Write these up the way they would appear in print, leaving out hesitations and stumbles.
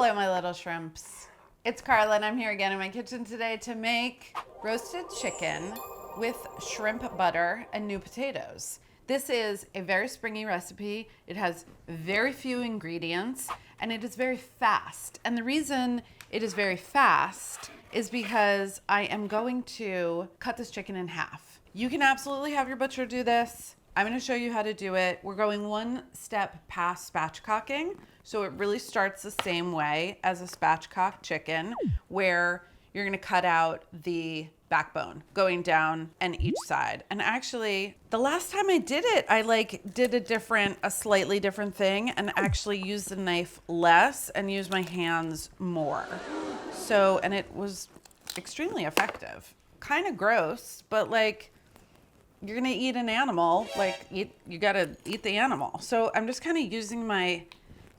Hello, my little shrimps. It's Carla, and I'm here again in my kitchen today to make roasted chicken with shrimp butter and new potatoes. This is a very springy recipe. It has very few ingredients, and it is very fast. And the reason it is very fast is because I am going to cut this chicken in half. You can absolutely have your butcher do this. I'm going to show you how to do it. We're going one step past spatchcocking. So it really starts the same way as a spatchcock chicken, where you're going to cut out the backbone going down and each side. And actually, the last time I did it, I did a slightly different thing and actually used the knife less and used my hands more. So, and it was extremely effective. Kind of gross, but you're gonna eat an animal, you gotta eat the animal. So I'm just kind of using my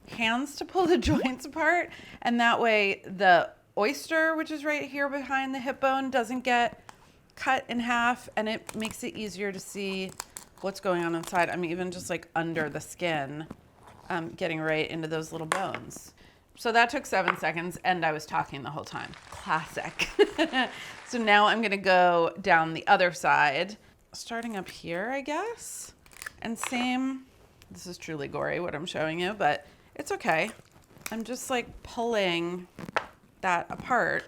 hands to pull the joints apart, and that way the oyster, which is right here behind the hip bone, doesn't get cut in half, and it makes it easier to see what's going on inside. I'm even just under the skin, getting right into those little bones. So that took 7 seconds, and I was talking the whole time. Classic. So now I'm gonna go down the other side, starting up here, I guess. And same, this is truly gory what I'm showing you, but it's okay. I'm just pulling that apart.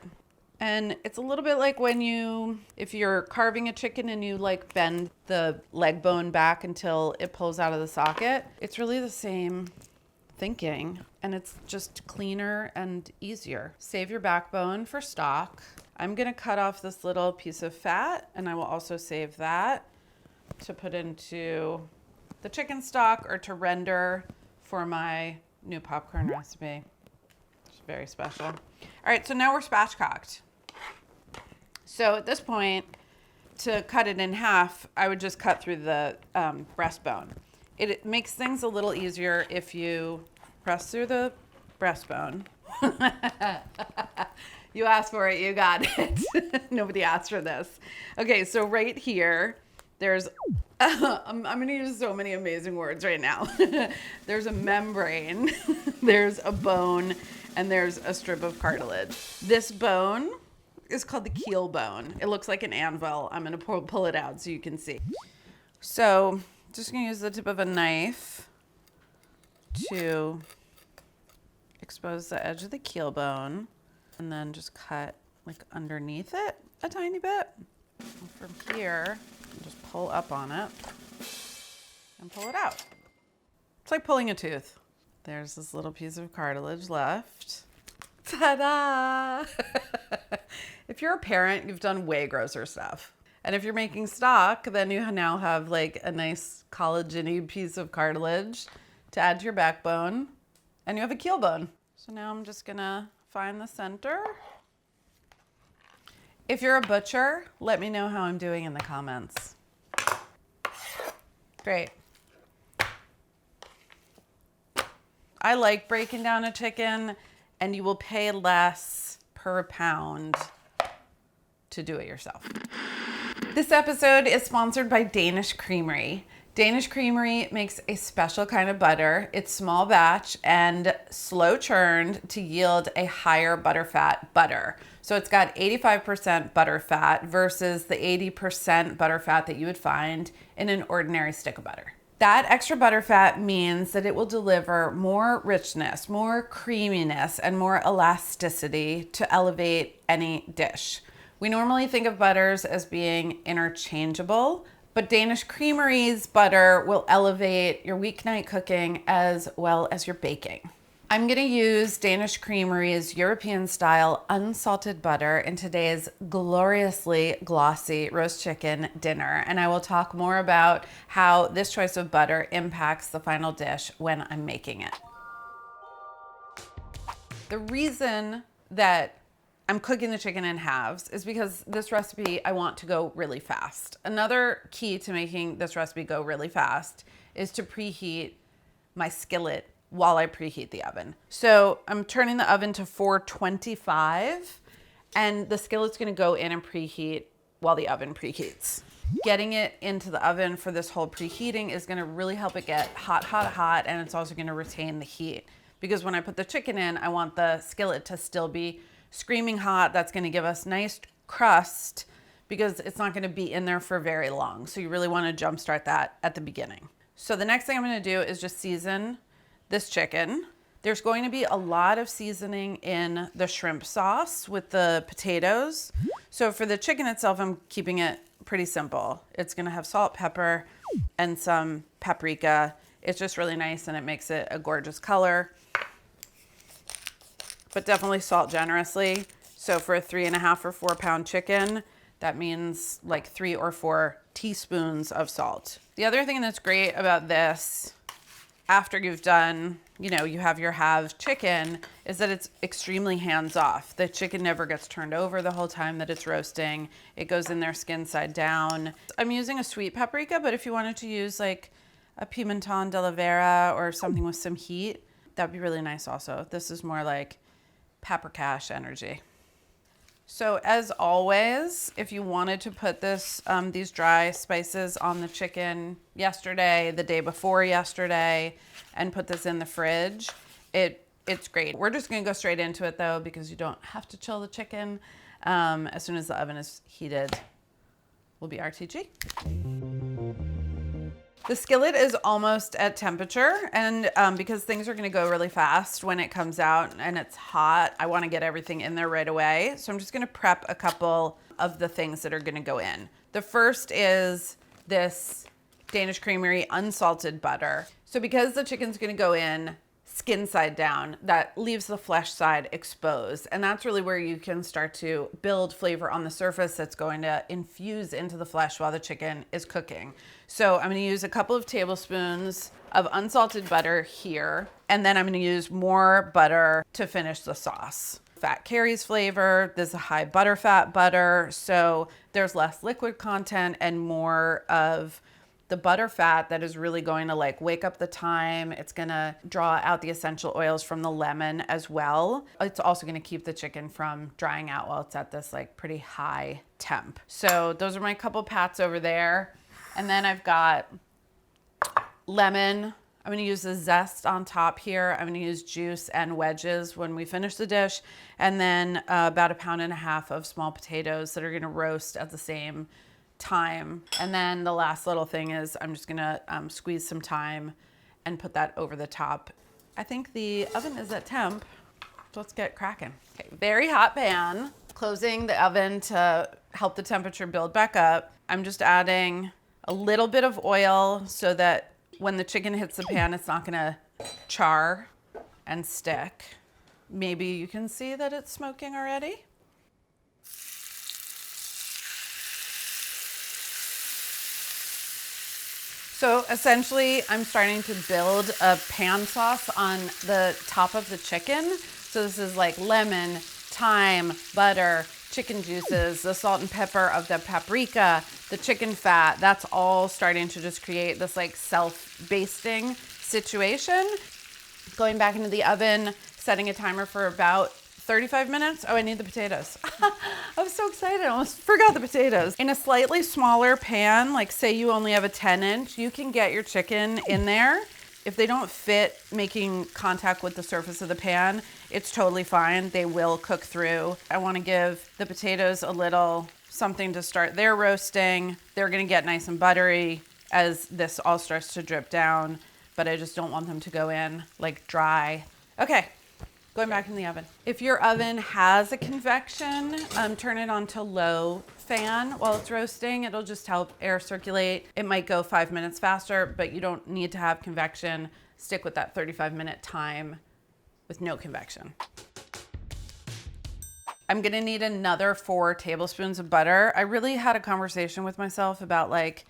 And it's a little bit like if you're carving a chicken and you bend the leg bone back until it pulls out of the socket. It's really the same thinking, and it's just cleaner and easier. Save your backbone for stock. I'm gonna cut off this little piece of fat, and I will also save that to put into the chicken stock or to render for my new popcorn recipe. It's very special. All right, so now we're spatchcocked. So at this point, to cut it in half, I would just cut through the breastbone. It makes things a little easier if you press through the breastbone. You asked for it, you got it. Nobody asked for this. Okay, so right here, there's, I'm gonna use so many amazing words right now. There's a membrane, there's a bone, and there's a strip of cartilage. This bone is called the keel bone. It looks like an anvil. I'm gonna pull it out so you can see. So, just gonna use the tip of a knife to expose the edge of the keel bone, and then just cut underneath it a tiny bit. And from here, just pull up on it and pull it out. It's like pulling a tooth. There's this little piece of cartilage left. Ta-da! If you're a parent, you've done way grosser stuff. And if you're making stock, then you now have a nice collagen-y piece of cartilage to add to your backbone, and you have a keel bone. So now I'm just gonna find the center. If you're a butcher, let me know how I'm doing in the comments. Great. I like breaking down a chicken, and you will pay less per pound to do it yourself. This episode is sponsored by Danish Creamery. Danish Creamery makes a special kind of butter. It's small batch and slow churned to yield a higher butterfat butter. So it's got 85% butterfat versus the 80% butterfat that you would find in an ordinary stick of butter. That extra butterfat means that it will deliver more richness, more creaminess, and more elasticity to elevate any dish. We normally think of butters as being interchangeable, but Danish Creamery's butter will elevate your weeknight cooking as well as your baking. I'm gonna use Danish Creamery's European style unsalted butter in today's gloriously glossy roast chicken dinner. And I will talk more about how this choice of butter impacts the final dish when I'm making it. The reason that I'm cooking the chicken in halves is because this recipe, I want to go really fast. Another key to making this recipe go really fast is to preheat my skillet while I preheat the oven. So I'm turning the oven to 425, and the skillet's gonna go in and preheat while the oven preheats. Getting it into the oven for this whole preheating is gonna really help it get hot, hot, hot, and it's also gonna retain the heat. because when I put the chicken in, I want the skillet to still be screaming hot. That's gonna give us nice crust because it's not gonna be in there for very long. So you really wanna jumpstart that at the beginning. So the next thing I'm gonna do is just season this chicken. There's going to be a lot of seasoning in the shrimp sauce with the potatoes. So for the chicken itself, I'm keeping it pretty simple. It's gonna have salt, pepper, and some paprika. It's just really nice and it makes it a gorgeous color. But definitely salt generously. So for a 3.5 or 4 pound chicken, that means like 3 or 4 teaspoons of salt. The other thing that's great about this, after you've done, you know, you have your halved chicken, is that it's extremely hands-off. The chicken never gets turned over the whole time that it's roasting. It goes in there skin side down. I'm using a sweet paprika, but if you wanted to use like a pimenton de la vera or something with some heat, that'd be really nice also. This is more like paprikash energy. So as always, if you wanted to put this, these dry spices on the chicken yesterday, the day before yesterday, and put this in the fridge, it's great. We're just gonna go straight into it though, because you don't have to chill the chicken. As soon as the oven is heated, will be RTG. The skillet is almost at temperature, and because things are gonna go really fast when it comes out and it's hot, I wanna get everything in there right away. So I'm just gonna prep a couple of the things that are gonna go in. The first is this Danish Creamery unsalted butter. So because the chicken's gonna go in skin side down, that leaves the flesh side exposed. And that's really where you can start to build flavor on the surface that's going to infuse into the flesh while the chicken is cooking. So I'm gonna use a couple of tablespoons of unsalted butter here, and then I'm gonna use more butter to finish the sauce. Fat carries flavor. This is a high butterfat butter, so there's less liquid content and more of the butter fat that is really going to like wake up the thyme. It's gonna draw out the essential oils from the lemon as well. It's also gonna keep the chicken from drying out while it's at this like pretty high temp. So those are my couple pats over there. And then I've got lemon. I'm gonna use the zest on top here. I'm gonna use juice and wedges when we finish the dish. And then about 1.5 pounds of small potatoes that are gonna roast at the same time. And then the last little thing is I'm just gonna squeeze some thyme and put that over the top. I think the oven is at temp, so let's get cracking. Okay, very hot pan. Closing the oven to help the temperature build back up. I'm just adding a little bit of oil so that when the chicken hits the pan, it's not gonna char and stick. Maybe you can see that it's smoking already. So essentially, I'm starting to build a pan sauce on the top of the chicken. So this is like lemon, thyme, butter, chicken juices, the salt and pepper of the paprika, the chicken fat. That's all starting to just create this like self-basting situation. Going back into the oven, setting a timer for about 35 minutes. Oh, I need the potatoes. I was so excited, I almost forgot the potatoes. In a slightly smaller pan, like say you only have a 10-inch, you can get your chicken in there. If they don't fit making contact with the surface of the pan, it's totally fine. They will cook through. I wanna give the potatoes a little something to start their roasting. They're gonna get nice and buttery as this all starts to drip down, but I just don't want them to go in like dry. Okay. Going back in the oven. If your oven has a convection, turn it on to low fan while it's roasting. It'll just help air circulate. It might go 5 minutes faster, but you don't need to have convection. Stick with that 35-minute time with no convection. I'm gonna need another 4 tablespoons of butter. I really had a conversation with myself about like,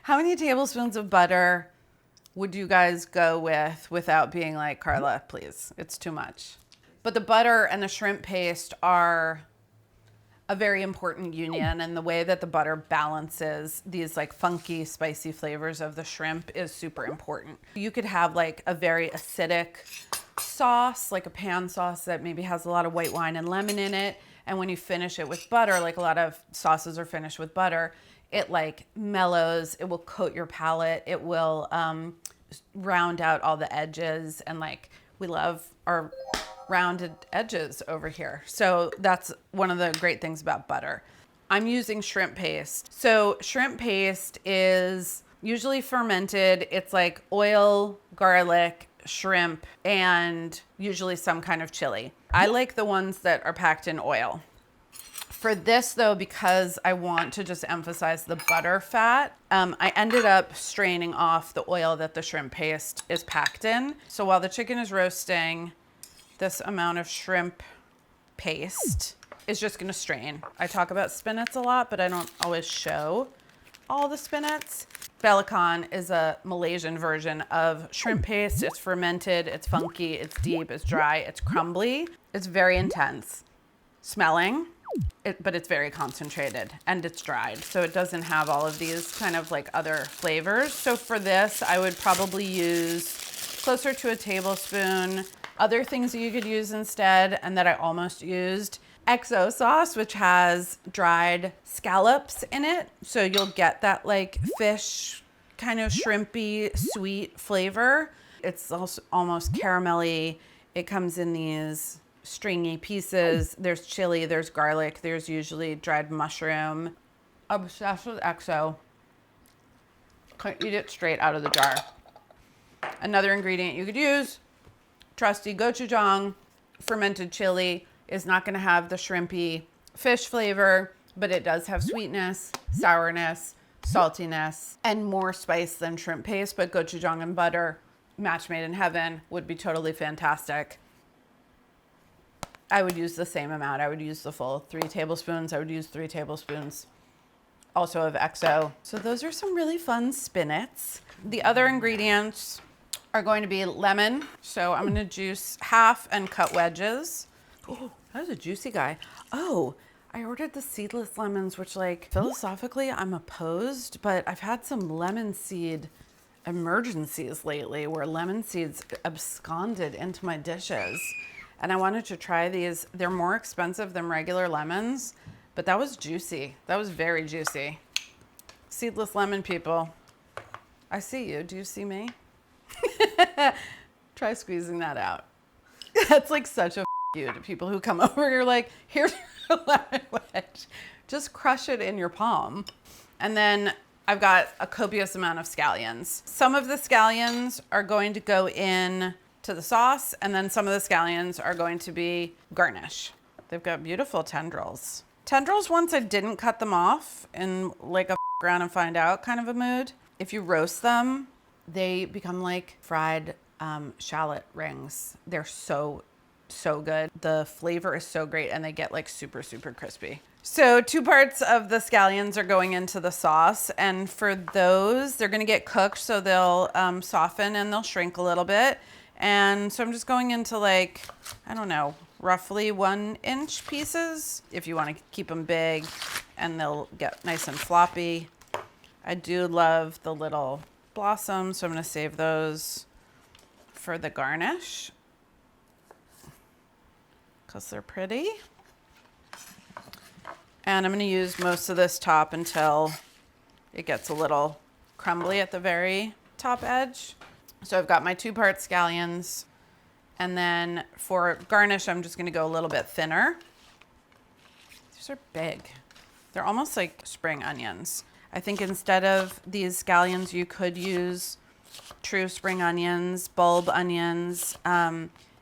how many tablespoons of butter would you guys go with without being like, Carla, please, it's too much. But the butter and the shrimp paste are a very important union, and the way that the butter balances these like funky, spicy flavors of the shrimp is super important. You could have like a very acidic sauce, like a pan sauce that maybe has a lot of white wine and lemon in it, and when you finish it with butter, like a lot of sauces are finished with butter, it like mellows, it will coat your palate, it will round out all the edges, and like we love our rounded edges over here. So that's one of the great things about butter. I'm using shrimp paste. So shrimp paste is usually fermented. It's like oil, garlic, shrimp, and usually some kind of chili. I like the ones that are packed in oil. For this though, because I want to just emphasize the butter fat, I ended up straining off the oil that the shrimp paste is packed in. So while the chicken is roasting, this amount of shrimp paste is just gonna strain. I talk about spinets a lot, but I don't always show all the spinets. Belacan is a Malaysian version of shrimp paste. It's fermented, it's funky, it's deep, it's dry, it's crumbly. It's very intense smelling, but it's very concentrated and it's dried. So it doesn't have all of these kind of like other flavors. So for this, I would probably use closer to a tablespoon. Other things that you could use instead, and that I almost used, XO sauce, which has dried scallops in it. So you'll get that like fish kind of shrimpy sweet flavor. It's also almost caramelly. It comes in these stringy pieces. There's chili, there's garlic, there's usually dried mushroom. Obsessed with XO. Can't eat it straight out of the jar. Another ingredient you could use, trusty gochujang. Fermented chili is not going to have the shrimpy fish flavor, but it does have sweetness, sourness, saltiness, and more spice than shrimp paste. But gochujang and butter, match made in heaven, would be totally fantastic. I would use the same amount. I would use the full 3 tablespoons. I would use 3 tablespoons also of XO. So those are some really fun spinets. The other ingredients are going to be lemon. So I'm going to juice half and cut wedges. Oh, that was a juicy guy. Oh, I ordered the seedless lemons, which like philosophically I'm opposed, but I've had some lemon seed emergencies lately where lemon seeds absconded into my dishes. And I wanted to try these. They're more expensive than regular lemons, but that was juicy. That was very juicy. Seedless lemon people. I see you. Do you see me? Try squeezing that out. That's like such a you to people who come over. You're like, here's your lemon wedge. Just crush it in your palm. And then I've got a copious amount of scallions. Some of the scallions are going to go in to the sauce, and then some of the scallions are going to be garnish. They've got beautiful tendrils. Tendrils, once I didn't cut them off in like a around and find out kind of a mood. If you roast them, they become like fried shallot rings. They're so good. The flavor is so great, and they get like super crispy. So 2 parts of the scallions are going into the sauce, and for those, they're gonna get cooked, so they'll soften and they'll shrink a little bit. And so I'm just going into like, I don't know, roughly 1-inch pieces if you want to keep them big, and they'll get nice and floppy. I do love the little blossoms, so I'm going to save those for the garnish because they're pretty. And I'm going to use most of this top until it gets a little crumbly at the very top edge. So I've got my 2-part scallions, and then for garnish, I'm just gonna go a little bit thinner. These are big. They're almost like spring onions. I think instead of these scallions, you could use true spring onions, bulb onions.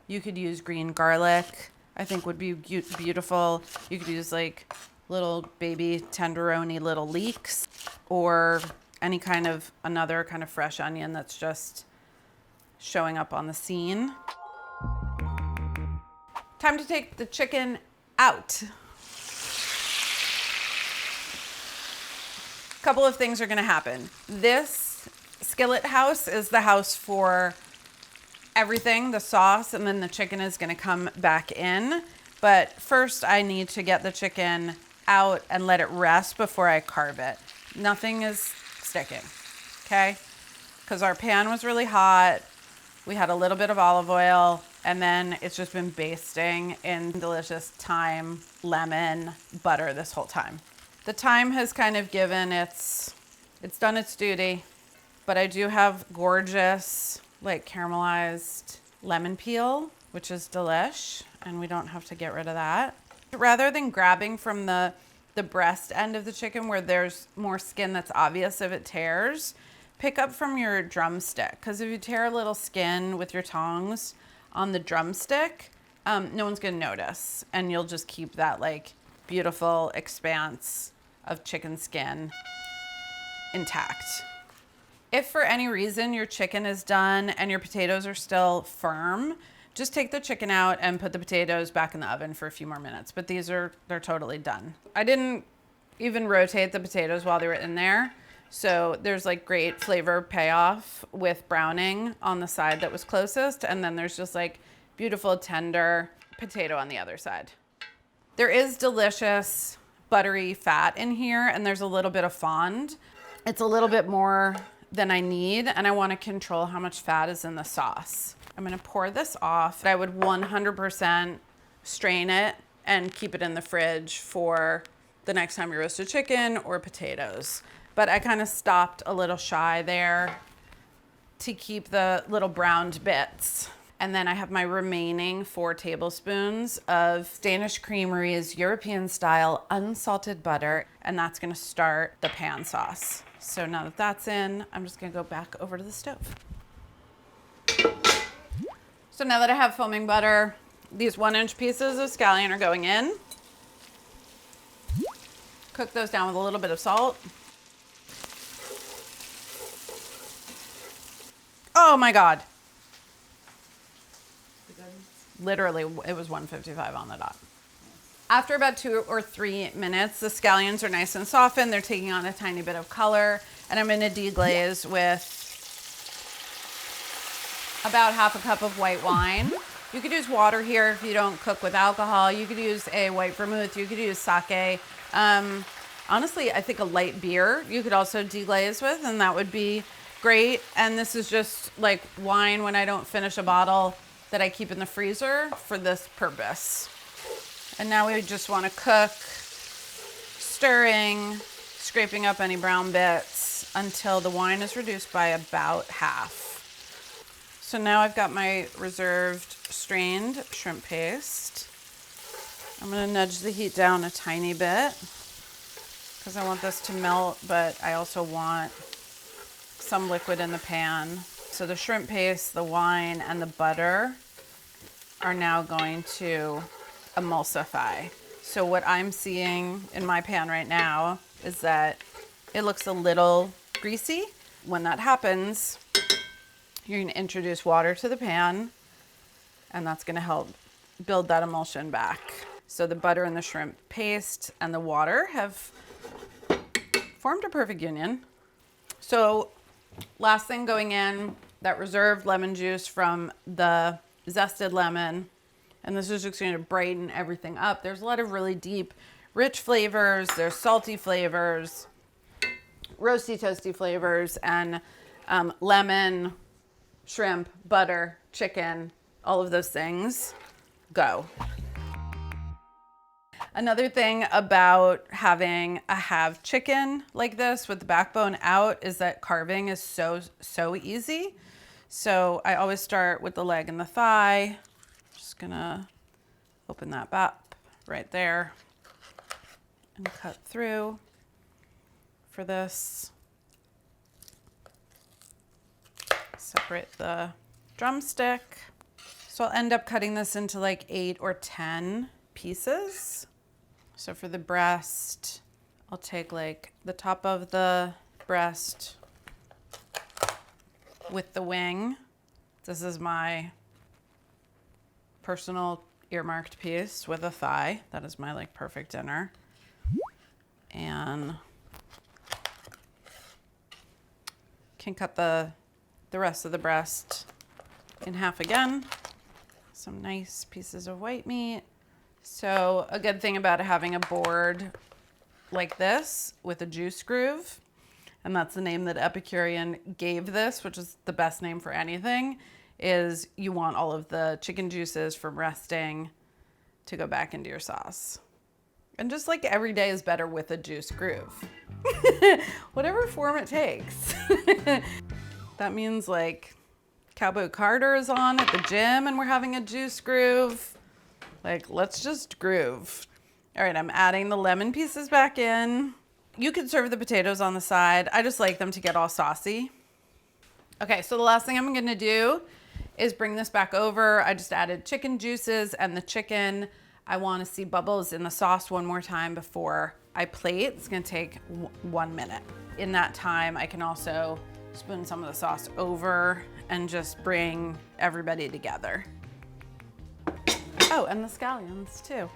You could use green garlic, I think would be beautiful. You could use like little baby tenderoni little leeks, or any kind of another kind of fresh onion that's just showing up on the scene. Time to take the chicken out. A couple of things are gonna happen. This skillet house is the house for everything, the sauce, and then the chicken is gonna come back in. But first I need to get the chicken out and let it rest before I carve it. Nothing is sticking, okay? Because our pan was really hot. We had a little bit of olive oil, and then it's just been basting in delicious thyme, lemon, butter this whole time. The thyme has kind of given it's done its duty. but I do have gorgeous, like caramelized lemon peel, which is delish, and we don't have to get rid of that. Rather than grabbing from the breast end of the chicken where there's more skin that's obvious if it tears, pick up from your drumstick, because if you tear a little skin with your tongs on the drumstick, no one's gonna notice, and you'll just keep that like beautiful expanse of chicken skin intact. If for any reason your chicken is done and your potatoes are still firm, just take the chicken out and put the potatoes back in the oven for a few more minutes. But they're totally done. I didn't even rotate the potatoes while they were in there. So there's like great flavor payoff with browning on the side that was closest. And then there's just like beautiful tender potato on the other side. There is delicious buttery fat in here, and there's a little bit of fond. It's a little bit more than I need, and I want to control how much fat is in the sauce. I'm gonna pour this off. I would 100% strain it and keep it in the fridge for the next time you roast a chicken or potatoes. But I kind of stopped a little shy there to keep the little browned bits. And then I have my remaining 4 tablespoons of Danish Creamery's European style unsalted butter, and that's gonna start the pan sauce. So now that that's in, I'm just gonna go back over to the stove. So now that I have foaming butter, these 1-inch pieces of scallion are going in. Cook those down with a little bit of salt. Oh my God. Literally, it was 1:55 on the dot. After about 2 or 3 minutes, the scallions are nice and softened. They're taking on a tiny bit of color, and I'm gonna deglaze with about 1/2 cup of white wine. You could use water here if you don't cook with alcohol. You could use a white vermouth. You could use sake. Honestly, I think a light beer you could also deglaze with, and that would be great. And this is just like wine when I don't finish a bottle that I keep in the freezer for this purpose. And now we just want to cook, stirring, scraping up any brown bits until the wine is reduced by about half. So now I've got my reserved strained shrimp paste. I'm gonna nudge the heat down a tiny bit because I want this to melt, but I also want some liquid in the pan. So the shrimp paste, the wine, and the butter are now going to emulsify. So what I'm seeing in my pan right now is that it looks a little greasy. When that happens, you're gonna introduce water to the pan, and that's gonna help build that emulsion back. So the butter and the shrimp paste and the water have formed a perfect union. So last thing going in, that reserved lemon juice from the zested lemon. And this is just going to brighten everything up. There's a lot of really deep, rich flavors. There's salty flavors, roasty, toasty flavors, and lemon, shrimp, butter, chicken, all of those things go. Another thing about having a halved chicken like this with the backbone out is that carving is so easy. So I always start with the leg and the thigh. Just gonna open that up right there and cut through for this. Separate the drumstick. So I'll end up cutting this into like 8 or 10 pieces. So for the breast, I'll take like the top of the breast with the wing. This is my personal earmarked piece with a thigh. That is my like perfect dinner. And can cut the rest of the breast in half again. Some nice pieces of white meat. So a good thing about having a board like this with a juice groove, and that's the name that Epicurean gave this, which is the best name for anything, is you want all of the chicken juices from resting to go back into your sauce. And just like every day is better with a juice groove. Whatever form it takes. That means like Cowboy Carter is on at the gym and we're having a juice groove. Like, let's just groove. All right, I'm adding the lemon pieces back in. You could serve the potatoes on the side. I just like them to get all saucy. Okay, so the last thing I'm gonna do is bring this back over. I just added chicken juices and the chicken. I wanna see bubbles in the sauce one more time before I plate. It's gonna take 1 minute. In that time, I can also spoon some of the sauce over and just bring everybody together. Oh, and the scallions too.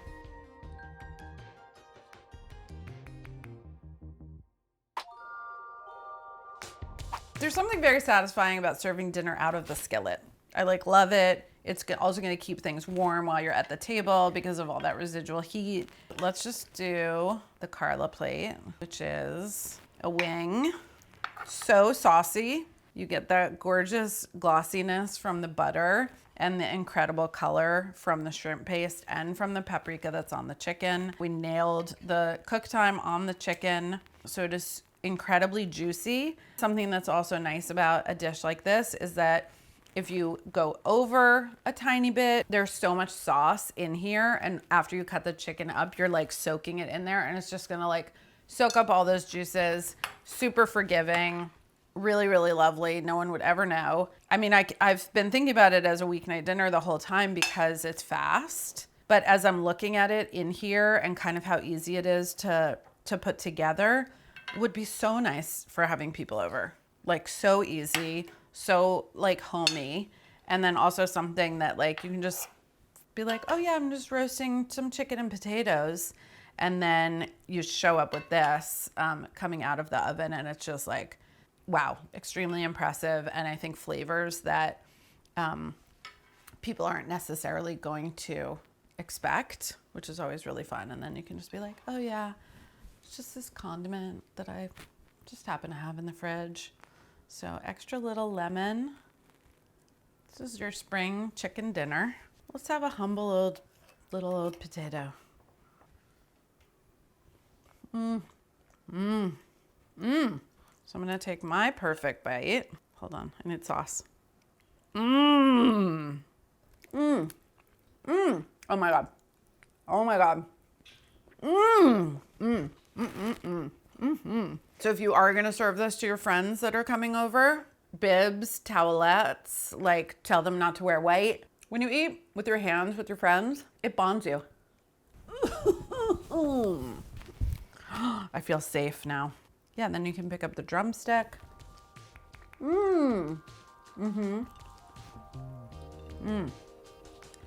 There's something very satisfying about serving dinner out of the skillet. I love it. It's also gonna keep things warm while you're at the table because of all that residual heat. Let's just do the Carla Plate, which is a wing. So saucy. You get that gorgeous glossiness from the butter and the incredible color from the shrimp paste and from the paprika that's on the chicken. We nailed the cook time on the chicken, so it is incredibly juicy. Something that's also nice about a dish like this is that if you go over a tiny bit, there's so much sauce in here, and after you cut the chicken up, you're like soaking it in there, and it's just gonna like soak up all those juices. Super forgiving, really, really lovely. No one would ever know. I mean, I've been thinking about it as a weeknight dinner the whole time because it's fast, but as I'm looking at it in here and kind of how easy it is to put together, would be so nice for having people over. Like, so easy, so like homey, and then also something that like you can just be like, oh yeah, I'm just roasting some chicken and potatoes, and then you show up with this coming out of the oven, and it's just like, wow, extremely impressive. And I think flavors that people aren't necessarily going to expect, which is always really fun. And then you can just be like, oh yeah, it's just this condiment that I just happen to have in the fridge. So extra little lemon. This is your spring chicken dinner. Let's have a humble little old potato. So I'm gonna take my perfect bite. Hold on, I need sauce. Oh my God. Oh my God. So if you are gonna serve this to your friends that are coming over, bibs, towelettes, like tell them not to wear white. When you eat with your hands with your friends, it bonds you. I feel safe now. Yeah, and then you can pick up the drumstick. I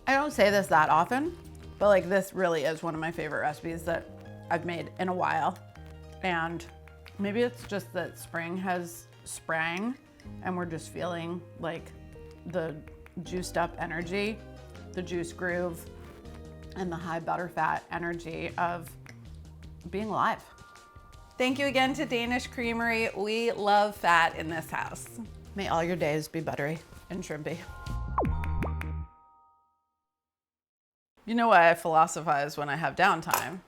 don't say this that often, but like this really is one of my favorite recipes that I've made in a while. And maybe it's just that spring has sprang and we're just feeling like the juiced up energy, the juice groove, and the high butter fat energy of being alive. Thank you again to Danish Creamery. We love fat in this house. May all your days be buttery and shrimpy. You know why I philosophize when I have downtime?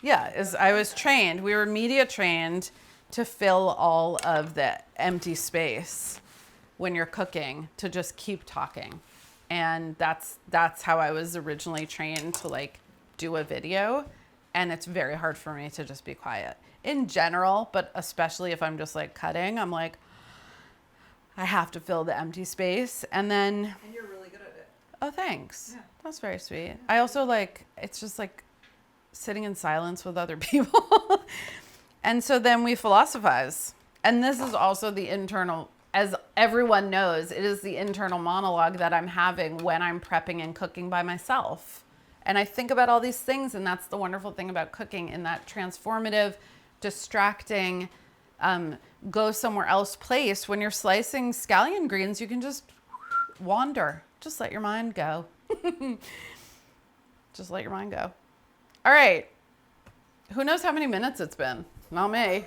Yeah, I was trained. We were media trained to fill all of the empty space when you're cooking, to just keep talking. And that's how I was originally trained to like do a video. And it's very hard for me to just be quiet in general, but especially if I'm just like cutting, I'm like, I have to fill the empty space. And you're really good at it. Oh, thanks. Yeah. That's very sweet. Yeah. I also like, it's just like sitting in silence with other people. And so then we philosophize. And this is also the internal, as everyone knows, it is the internal monologue that I'm having when I'm prepping and cooking by myself. And I think about all these things, and that's the wonderful thing about cooking, in that transformative, distracting, go somewhere else place. When you're slicing scallion greens, you can just wander. Just let your mind go. Just let your mind go. All right. Who knows how many minutes it's been? Not me.